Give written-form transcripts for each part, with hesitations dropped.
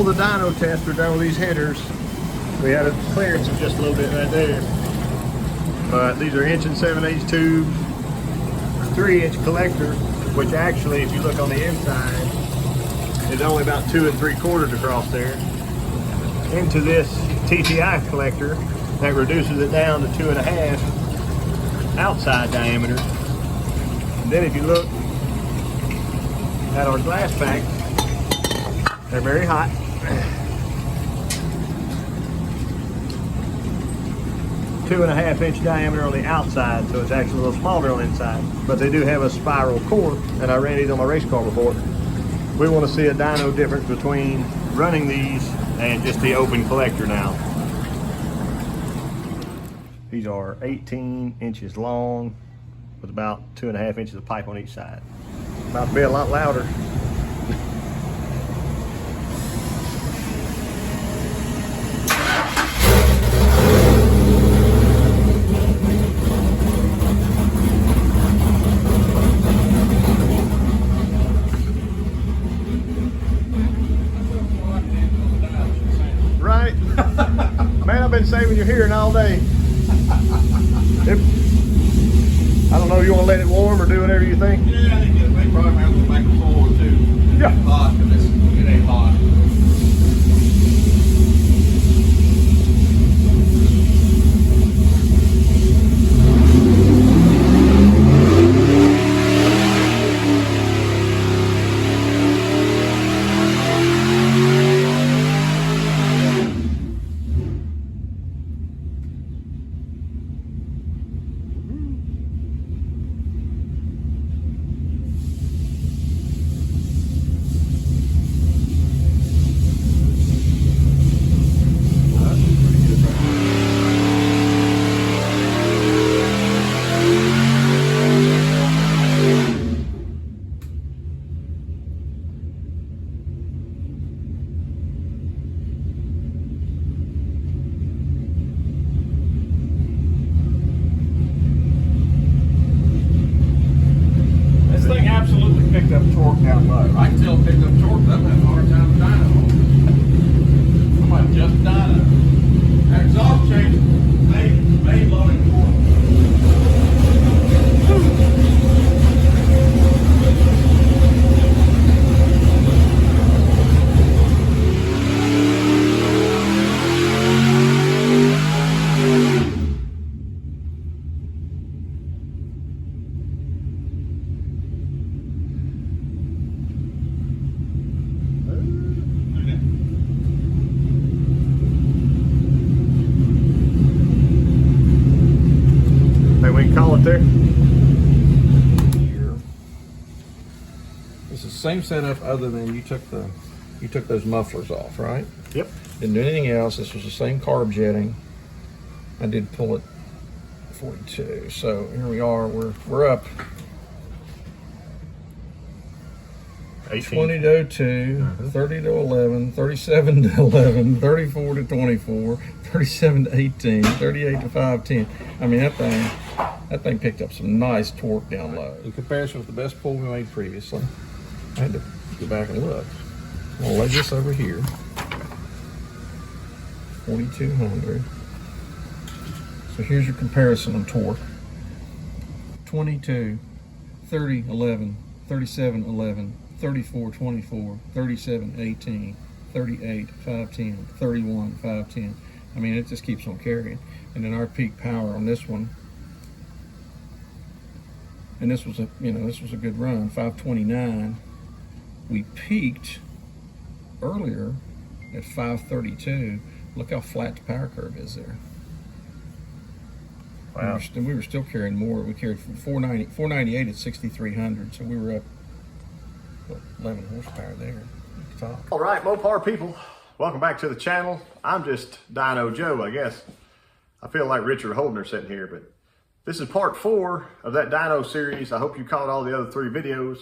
the dyno tests were done with these headers, we had a clearance of just a little bit right there. But these are 1 7/8 tubes, 3-inch collector, which actually, if you look on the inside, is only about 2 3/4 across there, into this TTI collector that reduces it down to 2.5 outside diameter. And then if you look at our glass pack, they're very hot. Two and a half inch diameter on the outside, so it's actually a little smaller on the inside, but they do have a spiral core, and I ran these on my race car before. We want to see a dyno difference between running these and just the open collector now. These are 18 inches long with about 2.5 inches of pipe on each side. About to be a lot louder. Right? Man, I've been saving your hearing all day. I don't know, you want to let it warm or do whatever you think? Yeah, I think they probably have to make a floor too. Yeah. It's hot, because it ain't hot. Picked up torque down low. I can tell it picked up torque, but I'm having a hard time with dyno. I'm like, just dyno. That exhaust change made loading torque. Call it there. It's the same setup, other than you took those mufflers off, right? Yep. Didn't do anything else. This was the same carb jetting. I did pull it 42. So here we are. We're up 20 to 02, 30 to 11, 37 to 11, 34 to 24, 37 to 18, 38 to 510. I mean, that thing picked up some nice torque down low. In comparison with the best pull we made previously, I had to go back and look. I'm gonna lay this over here. 4,200. So here's your comparison on torque. 22, 30, 11, 37, 11, 34, 24, 37, 18, 38, 510, 31, 510. I mean, it just keeps on carrying. And then our peak power on this one, and this was a good run, 529. We peaked earlier at 532. Look how flat the power curve is there. Wow. We were still carrying more. We carried from 498 at 6,300. So we were up, what, 11 horsepower there at the top. All right, Mopar people, welcome back to the channel. I'm just Dyno Joe, I guess. I feel like Richard Holdner sitting here, but this is part 4 of that dyno series. I hope you caught all the other 3 videos.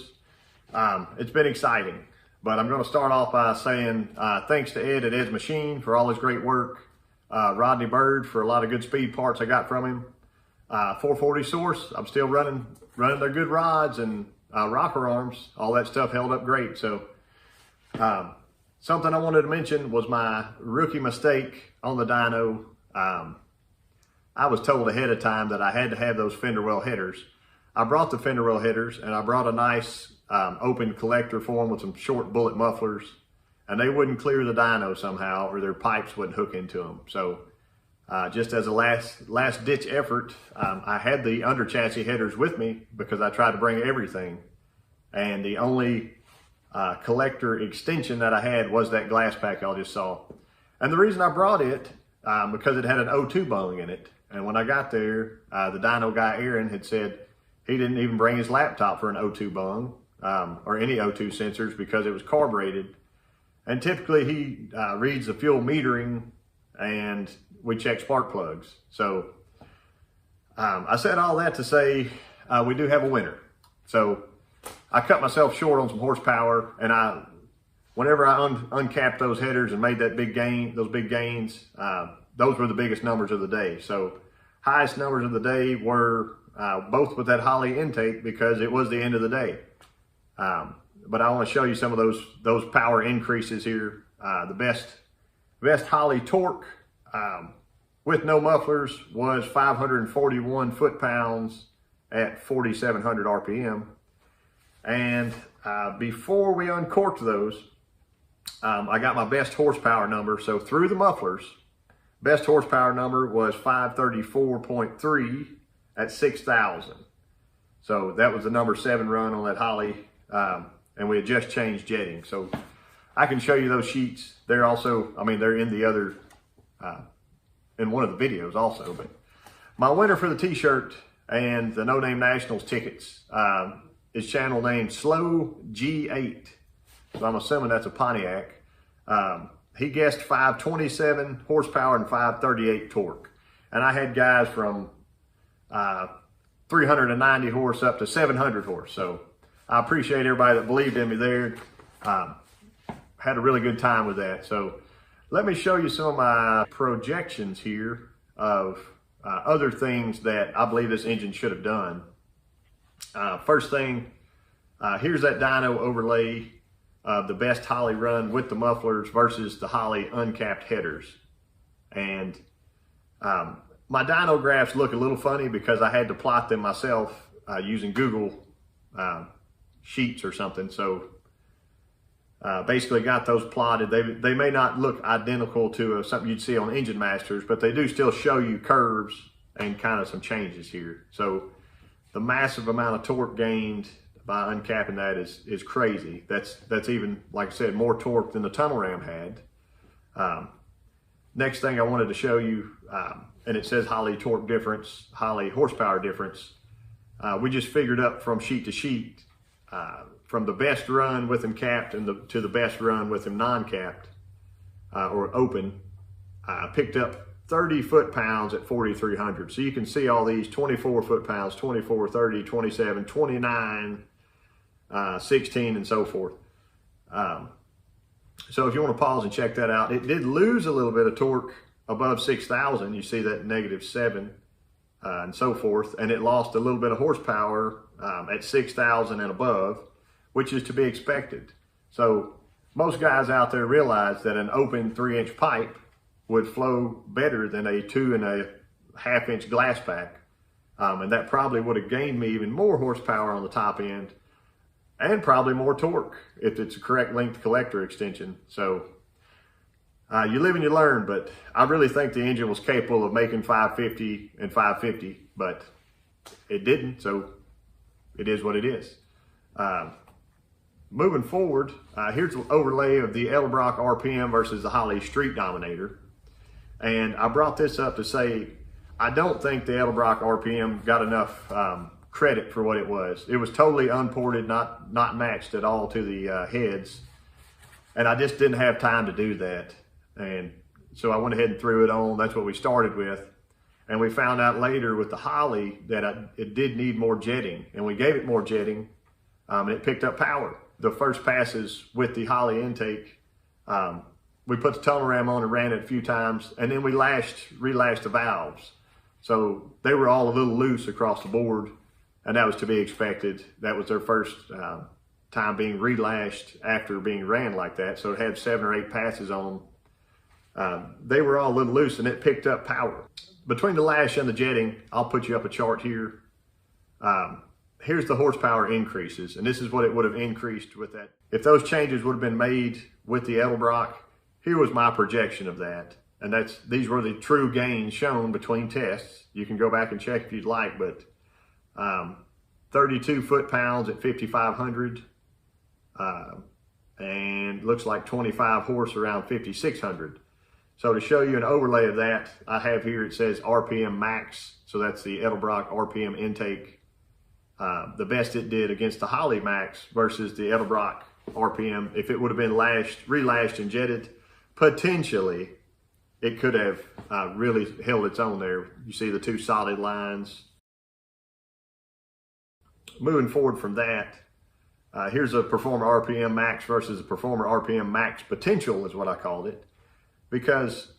It's been exciting, but I'm going to start off by saying thanks to Ed at Ed's Machine for all his great work. Rodney Bird for a lot of good speed parts I got from him. 440 Source, I'm still running their good rods and rocker arms. All that stuff held up great. So something I wanted to mention was my rookie mistake on the dyno. I was told ahead of time that I had to have those fender well headers. I brought the fender well headers, and I brought a nice open collector for them with some short bullet mufflers, and they wouldn't clear the dyno somehow, or their pipes wouldn't hook into them. So just as a last ditch effort, I had the under chassis headers with me because I tried to bring everything, and the only collector extension that I had was that glass pack y'all just saw. And the reason I brought it, because it had an O2 bung in it. And when I got there, the dyno guy, Aaron, had said he didn't even bring his laptop for an O2 bung or any O2 sensors because it was carbureted. And typically he reads the fuel metering, and we check spark plugs. So I said all that to say we do have a winner. So I cut myself short on some horsepower, and whenever I uncapped those headers and made that big gain, those big gains, those were the biggest numbers of the day. So highest numbers of the day were both with that holley intake because it was the end of the day. But I want to show you some of those power increases here. The best holley torque with no mufflers was 541 foot-pounds at 4,700 RPM. And before we uncorked those, I got my best horsepower number. So through the mufflers, best horsepower number was 534.3 at 6,000. So that was the number 7 run on that holley, and we had just changed jetting. So I can show you those sheets. They're also, I mean, they're in the other, in one of the videos also. But my winner for the t-shirt and the No Name Nationals tickets is channel named Slow G8. So I'm assuming that's a Pontiac. He guessed 527 horsepower and 538 torque. And I had guys from 390 horse up to 700 horse. So I appreciate everybody that believed in me there. Had a really good time with that. So let me show you some of my projections here of other things that I believe this engine should have done. First thing, here's that dyno overlay of the best holley run with the mufflers versus the holley uncapped headers. And my dyno graphs look a little funny because I had to plot them myself using Google Sheets or something. So basically got those plotted. They may not look identical to something you'd see on Engine Masters, but they do still show you curves and kind of some changes here. So the massive amount of torque gained by uncapping that is crazy. That's even, like I said, more torque than the tunnel ram had. Next thing I wanted to show you, and it says holley torque difference, holley horsepower difference. We just figured up from sheet to sheet, from the best run with them capped and to the best run with them non-capped or open, picked up 30 foot-pounds at 4,300. So you can see all these 24 foot-pounds, 24, 30, 27, 29, 16, and so forth. So if you want to pause and check that out, it did lose a little bit of torque above 6,000. You see that -7 and so forth. And it lost a little bit of horsepower at 6,000 and above, which is to be expected. So most guys out there realize that an open 3-inch pipe would flow better than a 2.5-inch glass pack. And that probably would have gained me even more horsepower on the top end and probably more torque if it's a correct length collector extension. So you live and you learn, but I really think the engine was capable of making 550 and 550, but it didn't, so it is what it is. Moving forward, here's an overlay of the Edelbrock RPM versus the Holley Street Dominator. And I brought this up to say, I don't think the Edelbrock RPM got enough credit for what it was. It was totally unported, not matched at all to the heads. And I just didn't have time to do that. And so I went ahead and threw it on. That's what we started with. And we found out later with the Holley that it did need more jetting. And we gave it more jetting, and it picked up power. The first passes with the Holley intake, we put the tunnel ram on and ran it a few times, and then we relashed the valves. So they were all a little loose across the board, and that was to be expected. That was their first time being relashed after being ran like that. So it had 7 or 8 passes on them. They were all a little loose and it picked up power. Between the lash and the jetting, I'll put you up a chart here. Here's the horsepower increases, and this is what it would have increased with that. If those changes would have been made with the Edelbrock, here was my projection of that. And these were the true gains shown between tests. You can go back and check if you'd like, but 32 foot-pounds at 5,500, and looks like 25 horse around 5,600. So to show you an overlay of that, I have here, it says RPM max. So that's the Edelbrock RPM intake. The best it did against the Holley max versus the Edelbrock RPM. If it would have been relashed and jetted, potentially it could have really held its own there. You see the 2 solid lines. Moving forward from that, here's a Performer RPM max versus a Performer RPM max potential is what I called it, because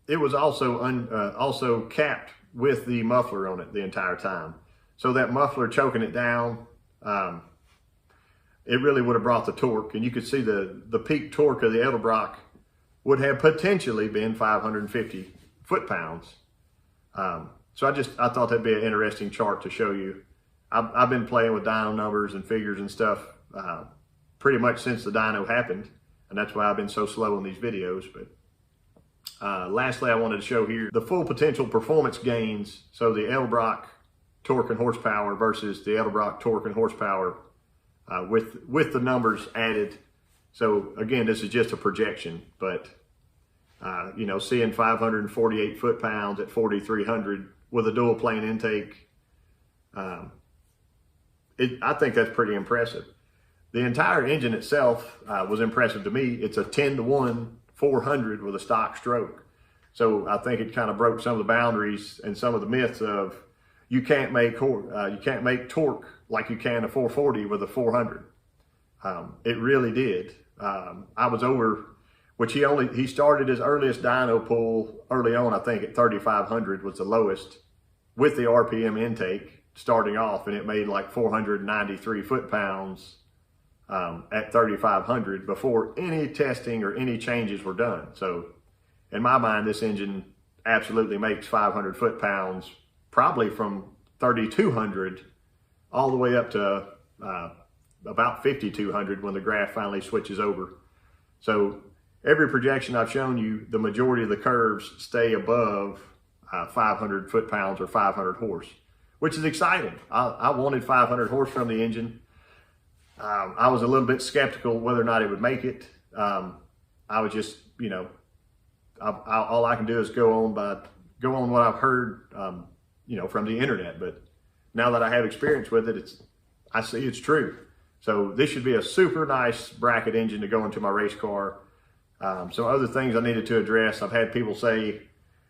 it was also capped with the muffler on it the entire time. So that muffler choking it down, it really would have brought the torque, and you could see the peak torque of the Edelbrock would have potentially been 550 foot-pounds. So I thought that'd be an interesting chart to show you. I've been playing with dyno numbers and figures and stuff pretty much since the dyno happened, and that's why I've been so slow in these videos. But lastly, I wanted to show here the full potential performance gains. So the Edelbrock torque and horsepower versus the Edelbrock torque and horsepower with the numbers added. So again, this is just a projection, but you know, seeing 548 foot-pounds at 4,300 with a dual plane intake, I think that's pretty impressive. The entire engine itself was impressive to me. It's a 10-to-1 400 with a stock stroke. So I think it kind of broke some of the boundaries and some of the myths of you can't make torque like you can a 440 with a 400. It really did. I was over, which he started his earliest dyno pull early on, I think at 3,500 was the lowest with the RPM intake starting off, and it made like 493 foot-pounds at 3,500 before any testing or any changes were done. So in my mind, this engine absolutely makes 500 foot-pounds, probably from 3,200 all the way up to about 5,200 when the graph finally switches over. So every projection I've shown you, the majority of the curves stay above 500 foot-pounds or 500 horse, which is exciting. I wanted 500 horse from the engine. I was a little bit skeptical whether or not it would make it. I was just, you know, all I can do is go on what I've heard, you know, from the internet. But now that I have experience with it, I see it's true. So this should be a super nice bracket engine to go into my race car. Some other things I needed to address. I've had people say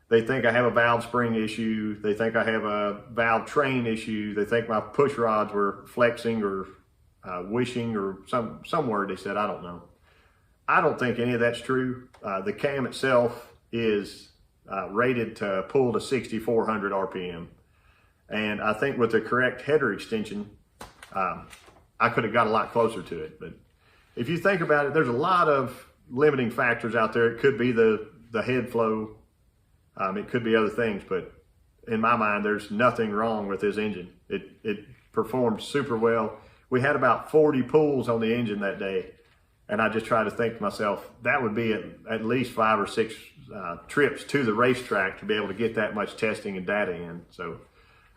they think I have a valve spring issue. They think I have a valve train issue. They think my push rods were flexing or wishing or some word they said, I don't know. I don't think any of that's true. The cam itself is rated to pull to 6,400 RPM. And I think with the correct header extension, I could have got a lot closer to it. But if you think about it, there's a lot of limiting factors out there. It could be the head flow. It could be other things, but in my mind, there's nothing wrong with this engine. It performed super well. We had about 40 pulls on the engine that day. And I just try to think to myself, that would be at least 5 or 6 trips to the racetrack to be able to get that much testing and data in. So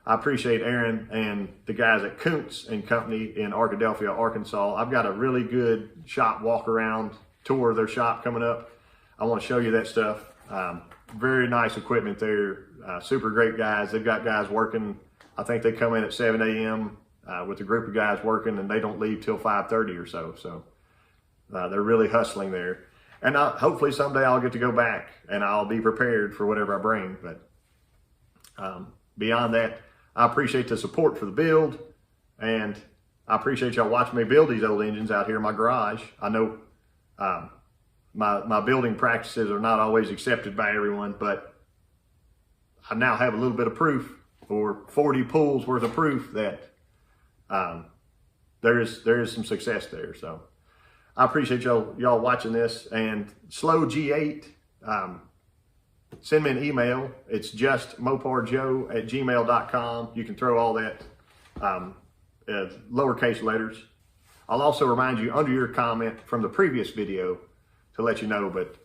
I appreciate Aaron and the guys at Kuntz and Company in Arkadelphia, Arkansas. I've got a really good shop walk around tour of their shop coming up. I want to show you that stuff. Very nice equipment there. Super great guys. They've got guys working. I think they come in at 7 a.m. With a group of guys working, and they don't leave till 5:30 or so. So they're really hustling there. And hopefully someday I'll get to go back and I'll be prepared for whatever I bring. But beyond that, I appreciate the support for the build, and I appreciate y'all watching me build these old engines out here in my garage. I know my building practices are not always accepted by everyone, but I now have a little bit of proof, or 40 pulls worth of proof, that there is some success there. So I appreciate y'all watching this. And Slow G8, send me an email. It's just moparjoe@gmail.com. You can throw all that lowercase letters. I'll also remind you under your comment from the previous video to let you know, but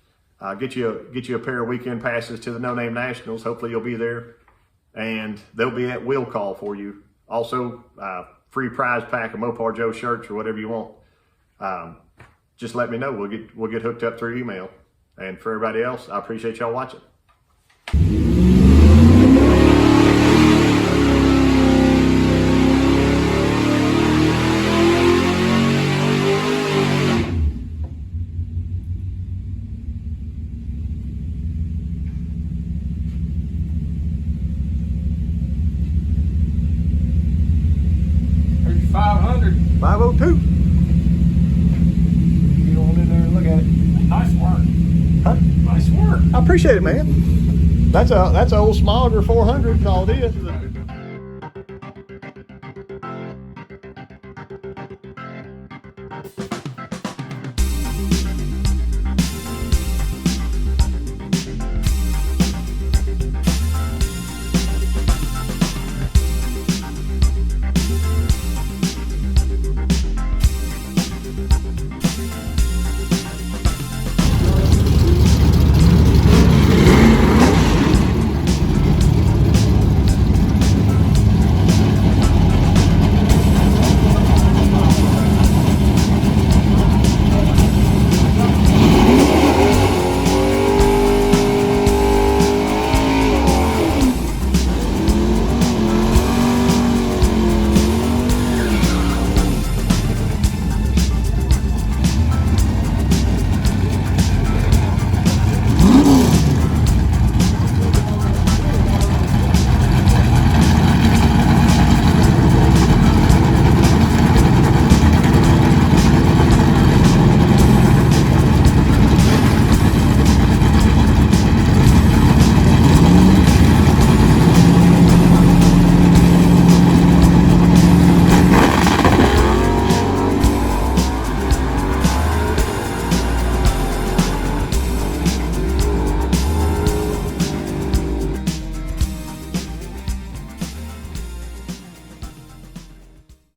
get you a pair of weekend passes to the No Name Nationals. Hopefully you'll be there, and they'll be at will call for you. Also, free prize pack of Mopar Joe shirts or whatever you want. Just let me know. We'll get hooked up through email. And for everybody else, I appreciate y'all watching. There's your 500. 502. Get on in there and look at it. Nice work. Huh? Nice work. I appreciate it, man. That's a old Smogger 400 called this.